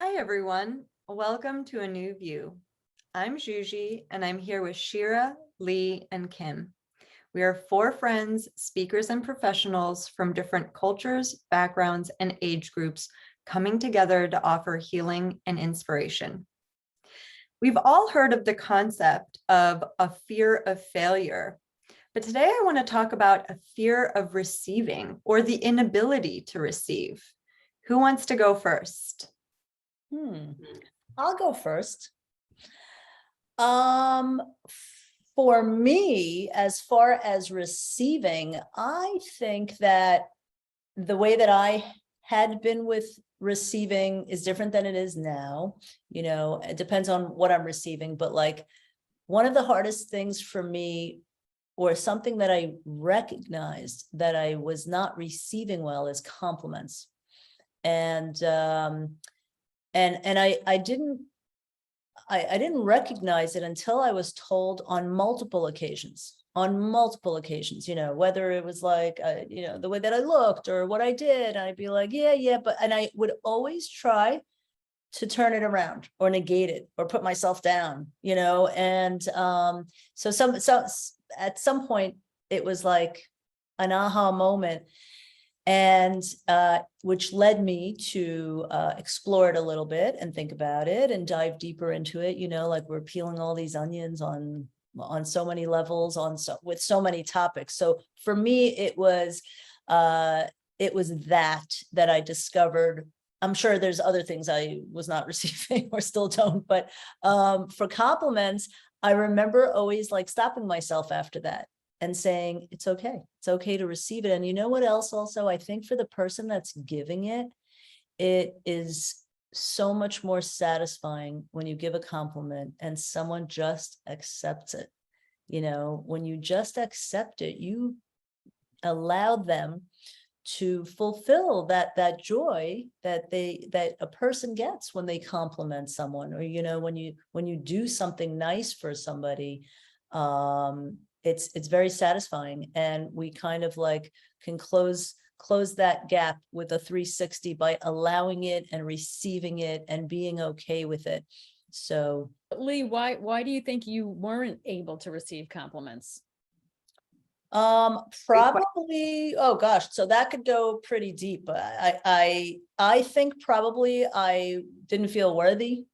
Hi, everyone. Welcome to A New View. I'm Juji, and I'm here with Shira, Lee, and Kim. We are four friends, speakers, and professionals from different cultures, backgrounds, and age groups coming together to offer healing and inspiration. We've all heard of the concept of a fear of failure, but today I want to talk about a fear of receiving or the inability to receive. Who wants to go first? I'll go first. For me, as far as receiving, I think that the way that I had been with receiving is different than it is now. It depends on what I'm receiving, but like one of the hardest things for me, or something that I recognized that I was not receiving well, is compliments. And I didn't recognize it until I was told on multiple occasions, whether it was like, the way that I looked or what I did. And I'd be like, yeah, and I would always try to turn it around or negate it or put myself down, and so at some point it was like an aha moment, and which led me to explore it a little bit and think about it and dive deeper into it. Like we're peeling all these onions on so many levels, with so many topics. So for me, it was that I discovered. I'm sure there's other things I was not receiving or still don't, but for compliments, I remember always like stopping myself after that and saying, it's okay to receive it. And you know what else also, I think for the person that's giving it, it is so much more satisfying when you give a compliment and someone just accepts it. When you just accept it, you allow them to fulfill that joy that a person gets when they compliment someone, or when you do something nice for somebody. It's very satisfying, and we kind of like can close that gap with a 360 by allowing it and receiving it and being okay with it. So Lee, why do you think you weren't able to receive compliments? Probably, oh gosh, so that could go pretty deep. I think probably I didn't feel worthy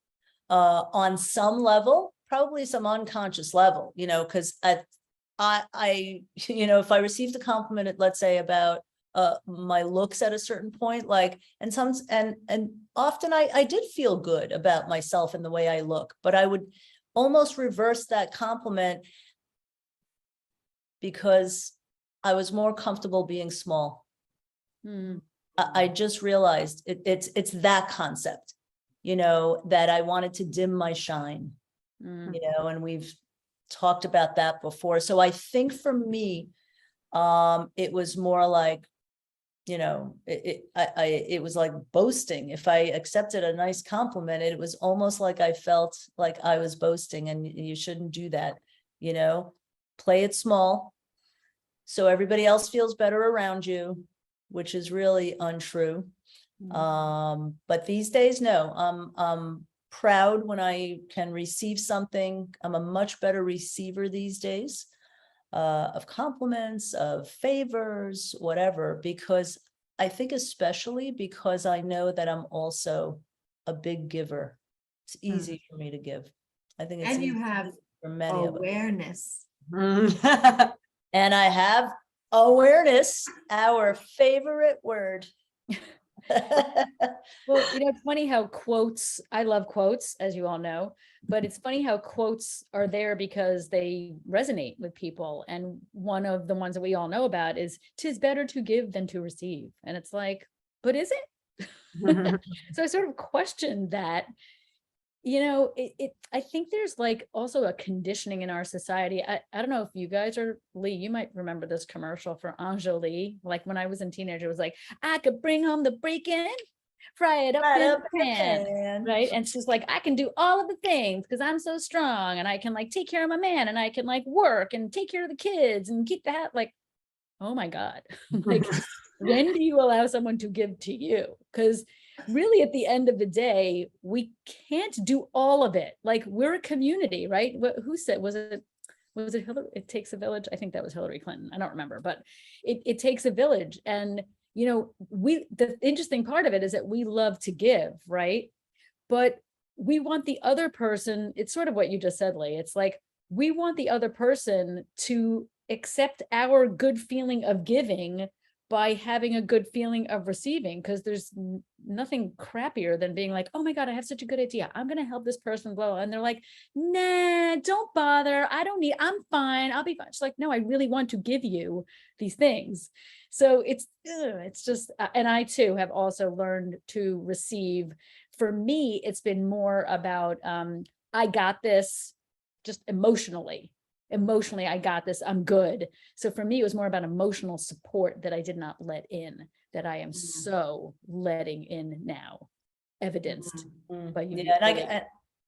on some level, probably some unconscious level, because I if I received a compliment, let's say about my looks at a certain point, like, and often I did feel good about myself and the way I look, but I would almost reverse that compliment because I was more comfortable being small. I just realized it's that concept, that I wanted to dim my shine, and we've talked about that before. So I think for me, it was more like, it was like boasting. If I accepted a nice compliment, it was almost like I felt like I was boasting, and you shouldn't do that. Play it small so everybody else feels better around you, which is really untrue. But these days, no, I'm proud when I can receive something. I'm a much better receiver these days, of compliments, of favors, whatever, because I think especially because I know that I'm also a big giver. It's easy for me to give. I think it's And you easy have for many of us. awareness. And I have awareness, our favorite word. Well, it's funny how quotes, I love quotes, as you all know, but it's funny how quotes are there because they resonate with people. And one of the ones that we all know about is, "'Tis better to give than to receive." And it's like, but is it? So I sort of questioned that. I think there's like also a conditioning in our society. I don't know if you guys are, Lee, you might remember this commercial for Angeli. Like when I was a teenager, it was like, "I could bring home the bacon, fry it up in the pan," right? And she's like, "I can do all of the things because I'm so strong, and I can like take care of my man, and I can like work and take care of the kids and keep the hat." Like, oh my God. Like, when do you allow someone to give to you? Because really at the end of the day, we can't do all of it. Like, we're a community, right? Who said, was it Hillary? It takes a village. I think that was Hillary Clinton. I don't remember, but it takes a village. And, you know, the interesting part of it is that we love to give, right? But we want the other person, it's sort of what you just said, Lee. It's like, we want the other person to accept our good feeling of giving by having a good feeling of receiving, because there's nothing crappier than being like, oh my God, I have such a good idea. I'm going to help this person, blah, blah. And they're like, nah, don't bother. I'm fine. I'll be fine. It's like, no, I really want to give you these things. So it's just, and I too have also learned to receive. For me, it's been more about, I got this, just emotionally, I got this, I'm good. So for me, it was more about emotional support that I did not let in, that I am so letting in now, evidenced by you.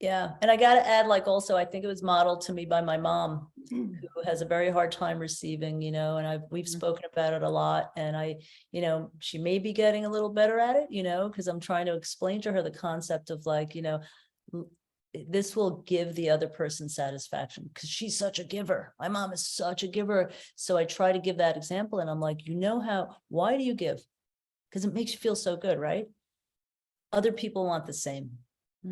Yeah, and I got to add, like, also, I think it was modeled to me by my mom, who has a very hard time receiving, you know, and we've spoken about it a lot. And you know, she may be getting a little better at it, you know, because I'm trying to explain to her the concept of, like, you know, this will give the other person satisfaction, because she's such a giver. My mom is such a giver. So I try to give that example, and I'm like, you know why do you give? Because it makes you feel so good, right? Other people want the same.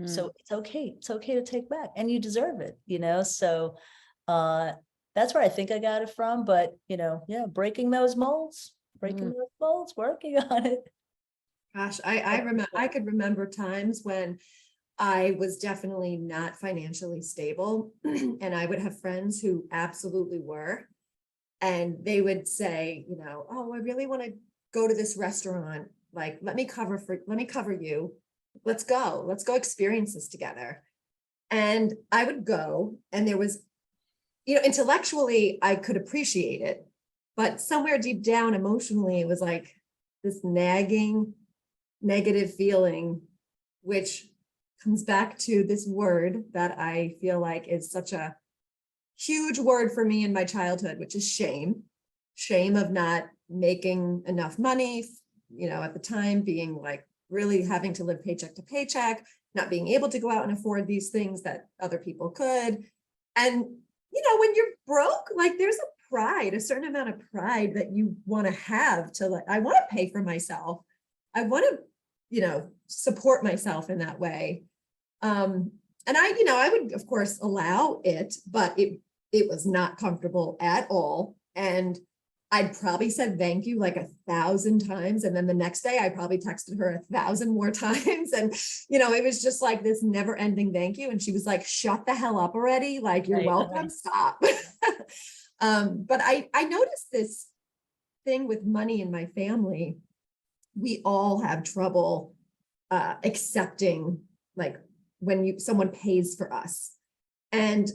So it's okay to take back, and you deserve it, you know? So that's where I think I got it from. But, you know, yeah, breaking those molds, working on it. Gosh, I could remember times when I was definitely not financially stable, and I would have friends who absolutely were. And they would say, you know, oh, I really want to go to this restaurant. Like, let me cover you. Let's go experience this together. And I would go, and there was, you know, intellectually, I could appreciate it, but somewhere deep down emotionally, it was like this nagging, negative feeling, which comes back to this word that I feel like is such a huge word for me in my childhood, which is shame. Shame of not making enough money, you know, at the time, being like really having to live paycheck to paycheck, not being able to go out and afford these things that other people could. And, you know, when you're broke, like, there's a certain amount of pride that you want to have to, like, I want to pay for myself. I want to, you know, support myself in that way. And I would, of course, allow it, but it was not comfortable at all. And I'd probably said thank you like 1,000 times. And then the next day I probably texted her 1,000 more times. And, you know, it was just like this never ending thank you. And she was like, shut the hell up already. Like, you're welcome, stop. But I noticed this thing with money in my family. We all have trouble accepting, like, when someone pays for us. And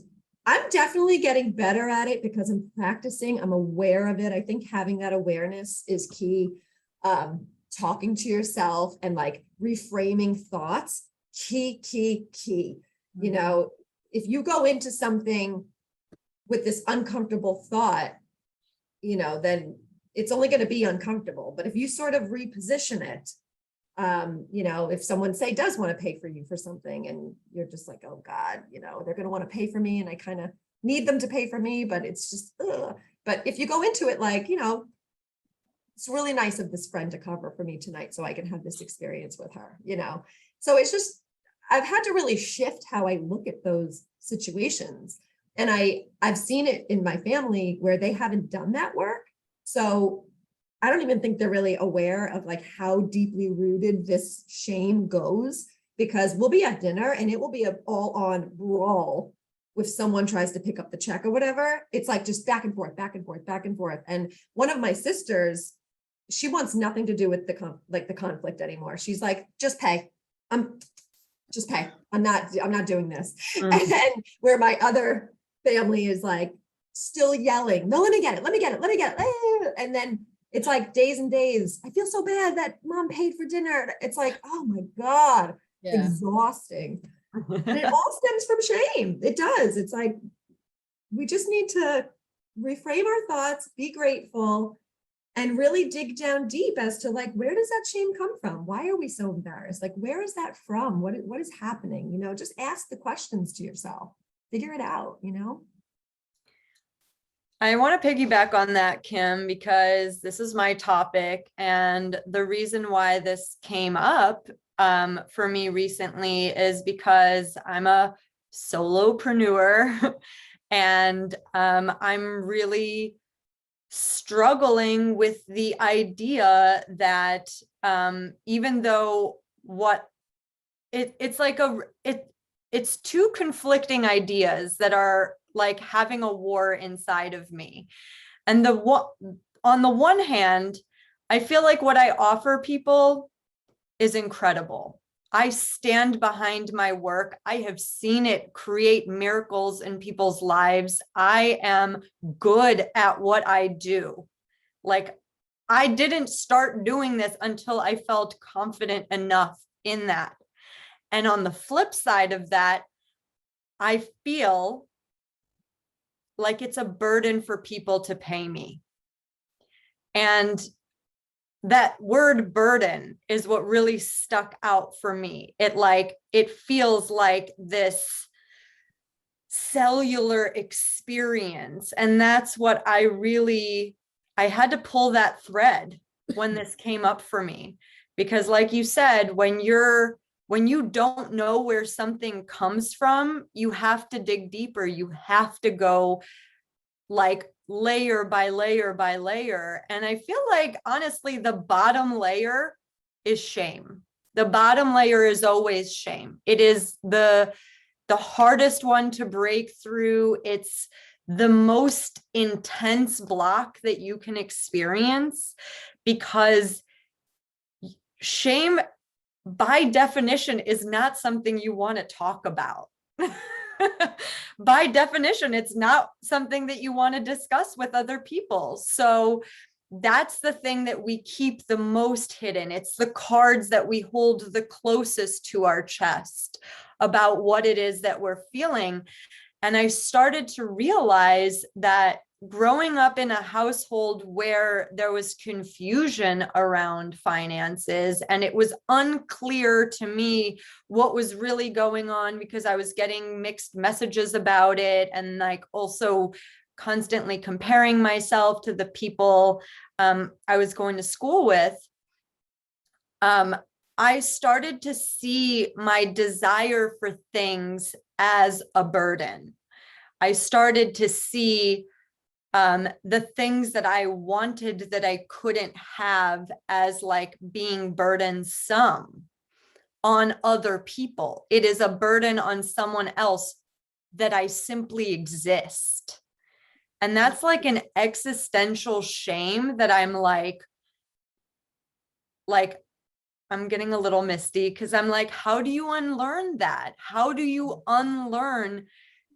I'm definitely getting better at it because I'm practicing. I'm aware of it. I think having that awareness is key. Talking to yourself and, like, reframing thoughts, key. You know, if you go into something with this uncomfortable thought, you know, then it's only going to be uncomfortable. But if you sort of reposition it, you know, if someone does want to pay for you for something, and you're just like, oh God, you know, they're going to want to pay for me, and I kind of need them to pay for me, but it's just, ugh. But if you go into it like, you know, it's really nice of this friend to cover for me tonight so I can have this experience with her, you know? So it's just, I've had to really shift how I look at those situations. And I've seen it in my family where they haven't done that work. So I don't even think they're really aware of, like, how deeply rooted this shame goes, because we'll be at dinner and it will be an all-on brawl if someone tries to pick up the check or whatever. It's like just back and forth. And one of my sisters, she wants nothing to do with the conflict anymore. She's like, just pay. Just pay. I'm not doing this. And then where my other family is like still yelling, no, let me get it. And then it's like days and days. I feel so bad that mom paid for dinner. It's like, oh my God, exhausting. And it all stems from shame. It does. It's like, we just need to reframe our thoughts, be grateful, and really dig down deep as to like, where does that shame come from? Why are we so embarrassed? Like, where is that from? What is happening? You know, just ask the questions to yourself, figure it out, you know? I want to piggyback on that, Kim, because this is my topic. And the reason why this came up for me recently is because I'm a solopreneur and I'm really struggling with the idea that even though it's two conflicting ideas that are like having a war inside of me. And on the one hand, I feel like what I offer people is incredible. I stand behind my work. I have seen it create miracles in people's lives. I am good at what I do. Like, I didn't start doing this until I felt confident enough in that. And on the flip side of that, I feel like it's a burden for people to pay me. And that word burden is what really stuck out for me. It feels like this cellular experience. And that's what I had to pull that thread when this came up for me. Because like you said, when you don't know where something comes from, you have to dig deeper. You have to go like layer by layer by layer. And I feel like, honestly, the bottom layer is shame. The bottom layer is always shame. It is the hardest one to break through. It's the most intense block that you can experience, because shame, by definition, is not something you want to talk about. By definition, it's not something that you want to discuss with other people. So that's the thing that we keep the most hidden. It's the cards that we hold the closest to our chest about what it is that we're feeling. And I started to realize that growing up in a household where there was confusion around finances, and it was unclear to me what was really going on, because I was getting mixed messages about it, and like also constantly comparing myself to the people I was going to school with. I started to see my desire for things as a burden. I started to see the things that I wanted that I couldn't have as like being burdensome on other people. It is a burden on someone else that I simply exist. And that's like an existential shame that I'm like, I'm getting a little misty, because I'm like, how do you unlearn that? How do you unlearn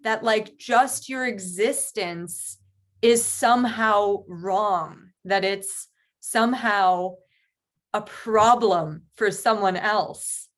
that like just your existence is somehow wrong, that it's somehow a problem for someone else?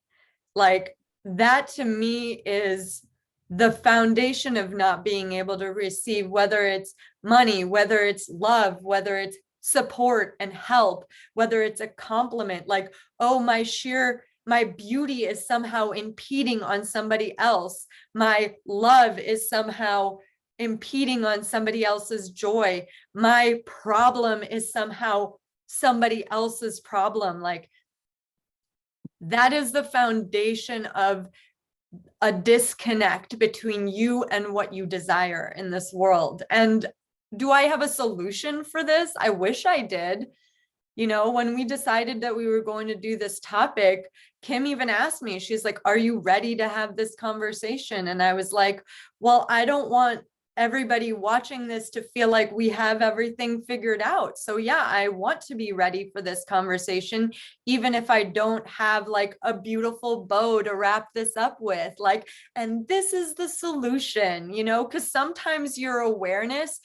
Like, that to me is the foundation of not being able to receive, whether it's money, whether it's love, whether it's support and help, whether it's a compliment, like, oh, my beauty is somehow impeding on somebody else. My love is somehow impeding on somebody else's joy. My problem is somehow somebody else's problem. Like, that is the foundation of a disconnect between you and what you desire in this world. And do I have a solution for this? I wish I did. You know, when we decided that we were going to do this topic, Kim even asked me, she's like, are you ready to have this conversation? And I was like, well, I don't want everybody watching this to feel like we have everything figured out. So yeah, I want to be ready for this conversation, even if I don't have like a beautiful bow to wrap this up with, like, and this is the solution, you know, because sometimes your awareness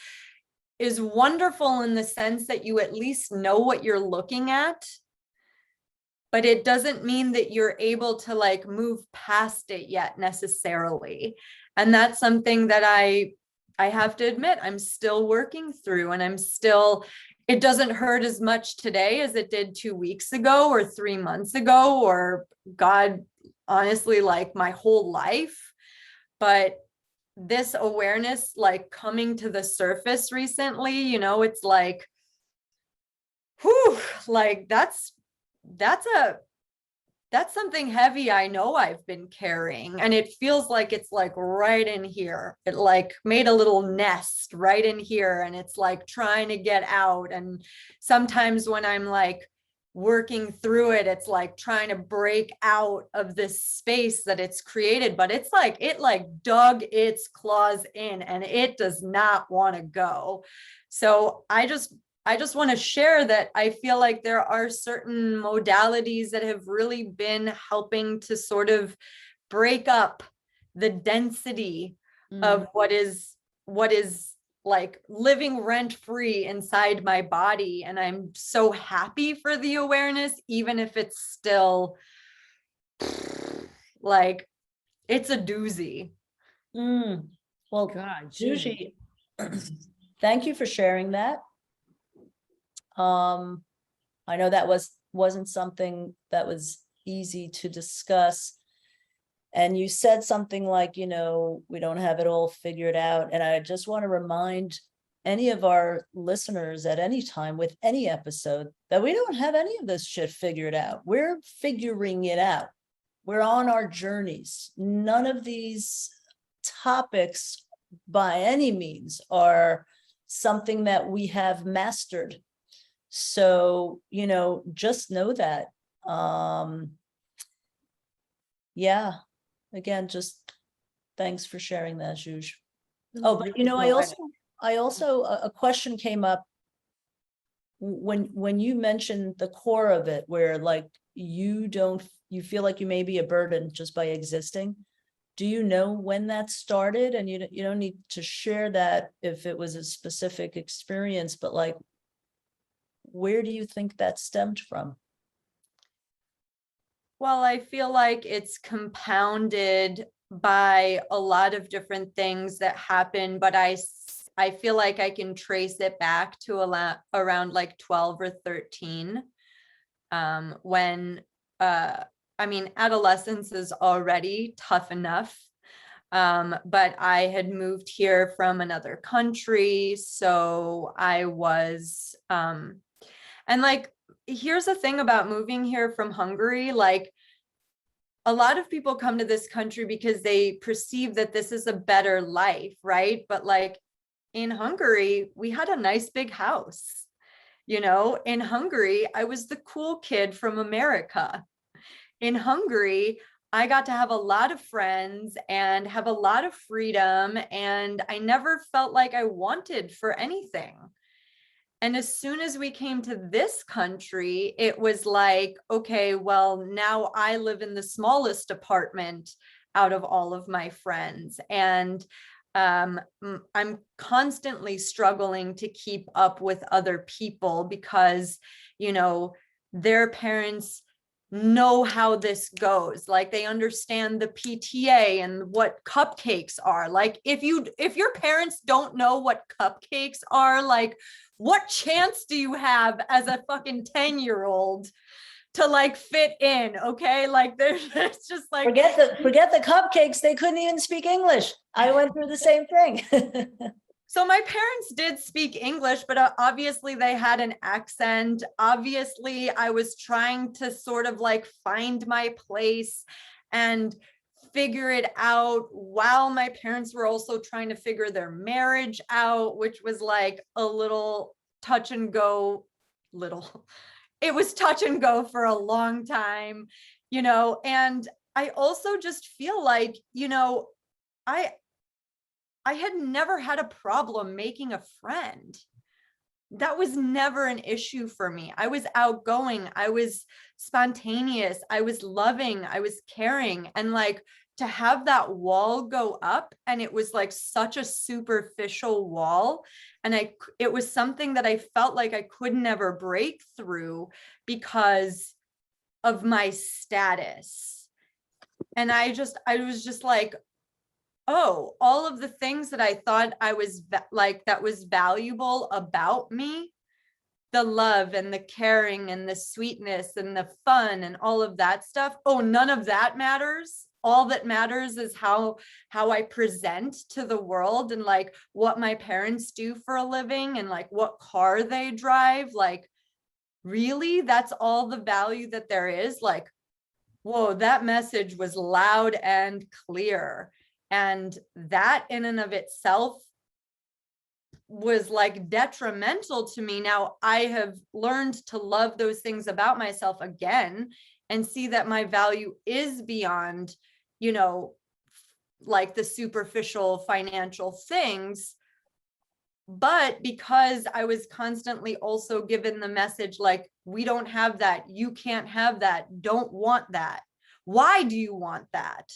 is wonderful in the sense that you at least know what you're looking at, but it doesn't mean that you're able to like move past it yet necessarily. And that's something that I have to admit I'm still working through, and I'm still it doesn't hurt as much today as it did 2 weeks ago or 3 months ago, or God, honestly, like my whole life. But this awareness, like coming to the surface recently, it's like, whew, like that's something heavy. I know I've been carrying, and it feels like it's like right in here. It like made a little nest right in here, and it's like trying to get out. And sometimes when I'm like working through it, it's like trying to break out of this space that it's created, but it's like it like dug its claws in, and it does not want to go. So I just want to share that I feel like there are certain modalities that have really been helping to sort of break up the density of what is like living rent free inside my body. And I'm so happy for the awareness, even if it's still like, it's a doozy. Well, God, Juji, thank you for sharing that. I know that wasn't something that was easy to discuss. And you said something like, we don't have it all figured out. And I just want to remind any of our listeners at any time with any episode that we don't have any of this shit figured out. We're figuring it out. We're on our journeys. None of these topics by any means are something that we have mastered. So, just know that. Yeah, again, just thanks for sharing that, Juge. Oh, but I also, a question came up when you mentioned the core of it, where like you feel like you may be a burden just by existing. Do you know when that started? And you don't need to share that if it was a specific experience, but like, where do you think that stemmed from? Well, I feel like it's compounded by a lot of different things that happen, but I feel like I can trace it back to around like 12 or 13, when, I mean, adolescence is already tough enough. But I had moved here from another country. So I was, and like, here's the thing about moving here from Hungary, like a lot of people come to this country because they perceive that this is a better life, right? But like in Hungary, we had a nice big house. In Hungary, I was the cool kid from America. In Hungary, I got to have a lot of friends and have a lot of freedom, and I never felt like I wanted for anything. And as soon as we came to this country, it was like, okay, well, now I live in the smallest apartment out of all of my friends. And I'm constantly struggling to keep up with other people because, their parents know how this goes. Like they understand the PTA and what cupcakes are. Like if your parents don't know what cupcakes are, like what chance do you have as a fucking 10-year-old to like fit in? Okay, like it's just like forget the cupcakes. They couldn't even speak English. I went through the same thing. So my parents did speak English, but obviously they had an accent. Obviously, I was trying to sort of like find my place and figure it out while my parents were also trying to figure their marriage out, which was like a little touch and go, it was touch and go for a long time, and I also just feel like, I had never had a problem making a friend. That was never an issue for me. I was outgoing. I was spontaneous. I was loving. I was caring. And like to have that wall go up, and it was like such a superficial wall. And it was something that I felt like I could never break through because of my status. And I was just like, oh, all of the things that I thought I was like, that was valuable about me the love and the caring and the sweetness and the fun and all of that stuff. Oh, none of that matters. All that matters is how I present to the world, and like what my parents do for a living, and like what car they drive. Like, really, that's all the value that there is? Like, whoa, that message was loud and clear. And that in and of itself was like detrimental to me. Now I have learned to love those things about myself again and see that my value is beyond, you know, like the superficial financial things. But because I was constantly also given the message, like, we don't have that, you can't have that, don't want that. Why do you want that?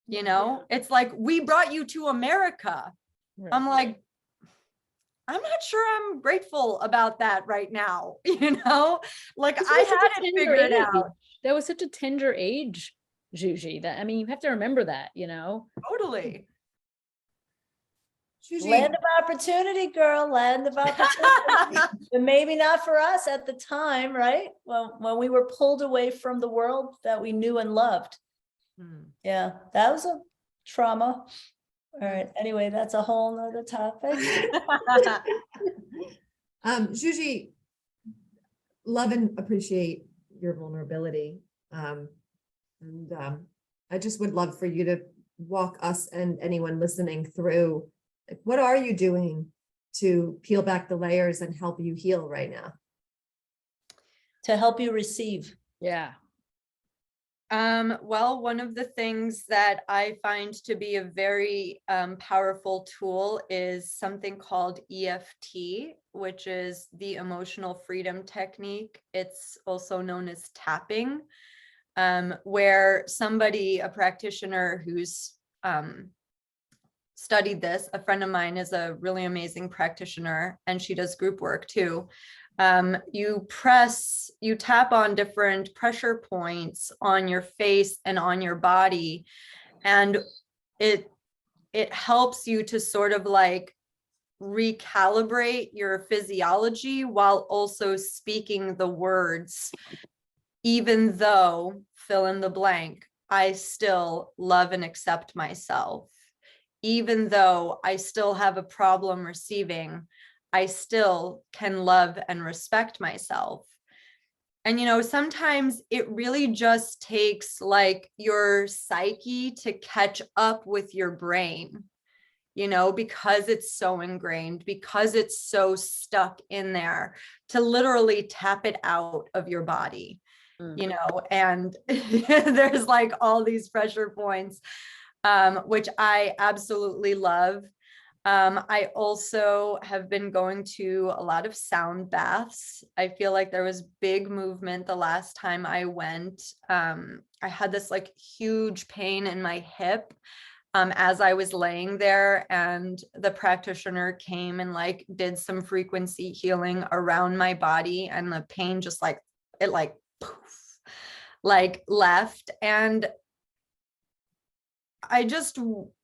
You know, it's like, we brought you to America. Right. I'm like, I'm not sure I'm grateful about that right now. You know, like This I was such a had it tender figured age. out. That was such a tender age, Juji, that, I mean, you have to remember that, you know? Totally. Land of opportunity, girl, land of opportunity. But maybe not for us at the time, right? Well, when we were pulled away from the world that we knew and loved. Yeah, that was a trauma. All right, anyway, that's a whole nother topic. Juji, love and appreciate your vulnerability. I just would love for you to walk us and anyone listening through, like, what are you doing to peel back the layers and help you heal right now? To help you receive. Yeah. Well, one of the things that I find to be a very powerful tool is something called EFT, which is the emotional freedom technique. It's also known as tapping, where somebody, a practitioner who's studied this, a friend of mine is a really amazing practitioner, and she does group work too. You tap on different pressure points on your face and on your body, and it helps you to sort of like recalibrate your physiology while also speaking the words, even though fill in the blank, I still love and accept myself. Even though I still have a problem receiving, I still can love and respect myself. And, you know, sometimes it really just takes like your psyche to catch up with your brain, you know, because it's so ingrained, because it's so stuck in there, to literally tap it out of your body, you know, and there's like all these pressure points, which I absolutely love. I also have been going to a lot of sound baths. I feel like there was big movement the last time I went. I had this like huge pain in my hip as I was laying there, and the practitioner came and like did some frequency healing around my body, and the pain just like, it like poof, like left. And I just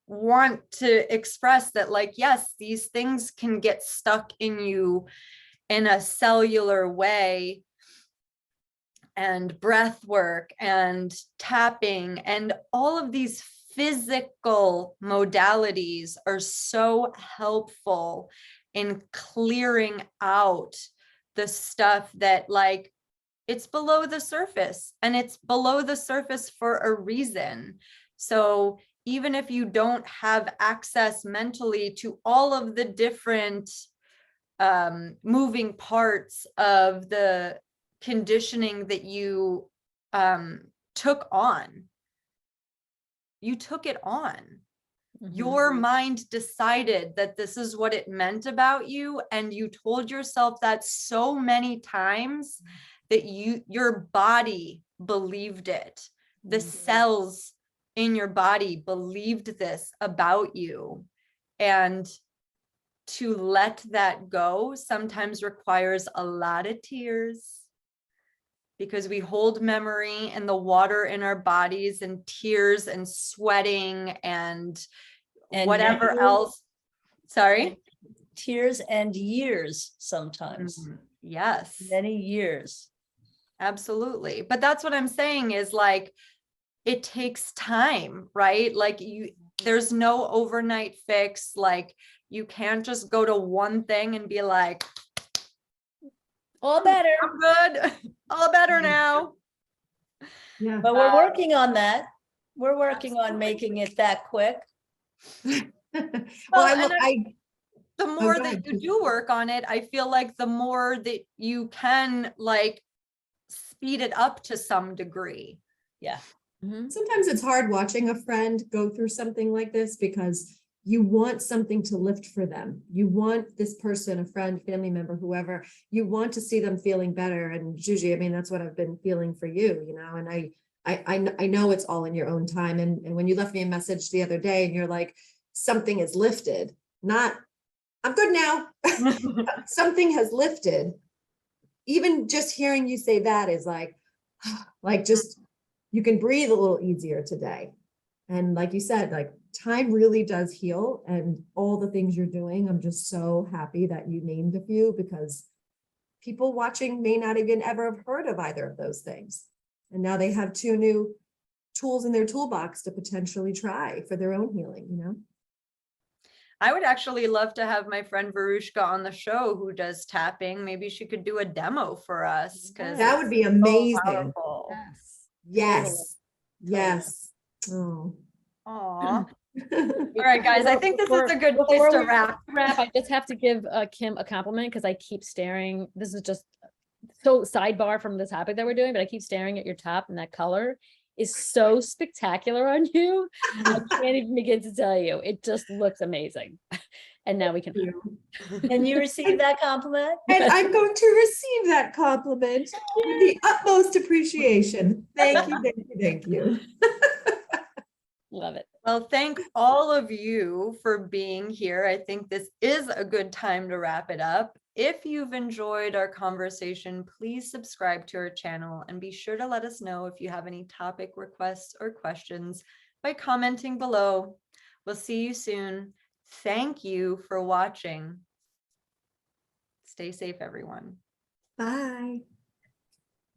want to express that, like, yes, these things can get stuck in you in a cellular way, and breath work and tapping and all of these physical modalities are so helpful in clearing out the stuff that, like, it's below the surface, and it's below the surface for a reason. So even if you don't have access mentally to all of the different moving parts of the conditioning that you took on, you took it on. Your mind decided that this is what it meant about you, and you told yourself that so many times that your body believed it. The cells in your body believed this about you. And to let that go sometimes requires a lot of tears, because we hold memory and the water in our bodies, and tears and sweating and whatever else. Sorry? Tears and years sometimes. Yes, many years. absolutely. But that's what I'm saying is like, it takes time, right? Like there's no overnight fix. Like you can't just go to one thing and be like, All better, I'm good, all better now. Yeah. but we're working on that. We're working on Absolutely. making it that quick. Well, and the Oh, more go that ahead. you do work on it, I feel like the more that you can like speed it up to some degree. Yeah. Sometimes it's hard watching a friend go through something like this because you want something to lift for them. You want this person, a friend, family member, whoever, you want to see them feeling better. And Juji, I mean, that's what I've been feeling for you, you know, and I know it's all in your own time. And when you left me a message the other day and you're like, something is lifted, not, I'm good now. Something has lifted. Even just hearing you say that is like just, you can breathe a little easier today. And like you said, like time really does heal, and all the things you're doing, I'm just so happy that you named a few, because people watching may not even ever have heard of either of those things. And now they have 2 new tools in their toolbox to potentially try for their own healing, you know? I would actually love to have my friend Varushka on the show who does tapping. Maybe she could do a demo for us because That would be amazing. powerful. Yes. Totally. Yes. Oh. Aw. All right, guys, I think this is a good place Before to we wrap. I just have to give Kim a compliment because I keep staring. This is just so sidebar from the topic that we're doing, but I keep staring at your top, and that color is so spectacular on you. I can't even begin to tell you. It just looks amazing. And now we can. Can you receive that compliment? And I'm going to receive that compliment with the utmost appreciation. Thank you, thank you, thank you. Love it. Well, thank all of you for being here. I think this is a good time to wrap it up. If you've enjoyed our conversation, please subscribe to our channel and be sure to let us know if you have any topic requests or questions by commenting below. We'll see you soon. Thank you for watching. Stay safe, everyone. Bye.